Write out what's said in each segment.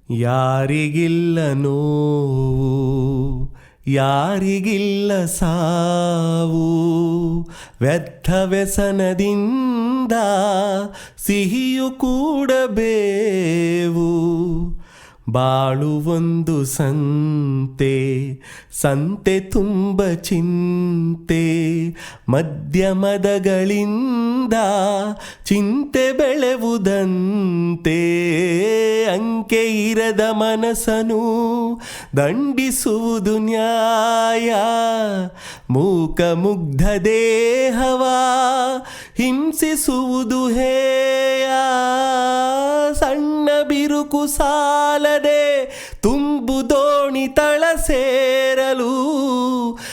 ಯಾರಿಗಿಲ್ಲ ನೋವು, ಯಾರಿಗಿಲ್ಲ ಸಾವು, ವ್ಯರ್ಥ ವ್ಯಸನದಿಂದ ಸಿಹಿಯು ಕೂಡಬೇವು. ಬಾಳು ಒಂದು ಸಂತೆ, ಸಂತೆ ತುಂಬ ಚಿಂತೆ, ಮಧ್ಯಮದಗಳಿಂದ ಚಿಂತೆ ಬೆಳೆವುದಂತೆ. ಅಂಕೆ ಇರದ ಮನಸ್ಸನು ದಂಡಿಸುವುದು ನ್ಯಾಯ, ಮೂಕ ಮುಗ್ಧ ದೇಹವ ಹಿಂಸಿಸುವುದು ಹೇಯ. ಸಣ್ಣ ಬಿರುಕು ಸಾಲದೆ ತುಂಬು ದೋಣಿ ತಳ ಸೇರಲು,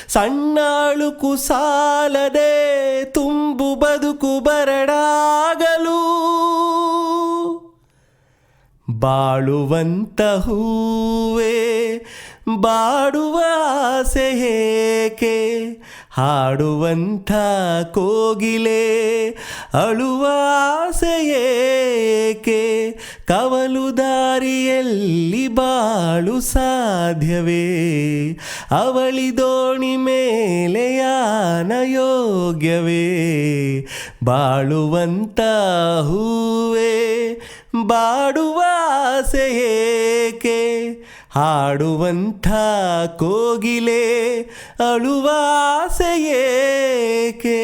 ಸಣ್ಣ ಅಳುಕು ಸಾಲದೆ ತುಂಬು ಬದುಕು ಬರಡಾಗಲು. ಬಾಳುವಂತ ಹೂವೇ ಬಾಡುವ ಆಸೆ ಏಕೆ, ಹಾಡುವಂಥ ಕೋಗಿಲೆ ಅಳುವ ಆಸೆ ಏಕೆ. ಕವಲು ದಾರಿಯಲ್ಲಿ ಬಾಳು ಸಾಧ್ಯವೇ, ಅವಳಿ ದೋಣಿ ಮೇಲೆ ಯಾನ ಯೋಗ್ಯವೇ. ಬಾಳುವಂತ ಹೂವೇ ಬಾಡುವ ಆಸೆ ಏಕೆ, ಹಾಡುವಂಥ ಕೋಗಿಲೆ ಅಳುವ ಆಸೆ ಏಕೆ.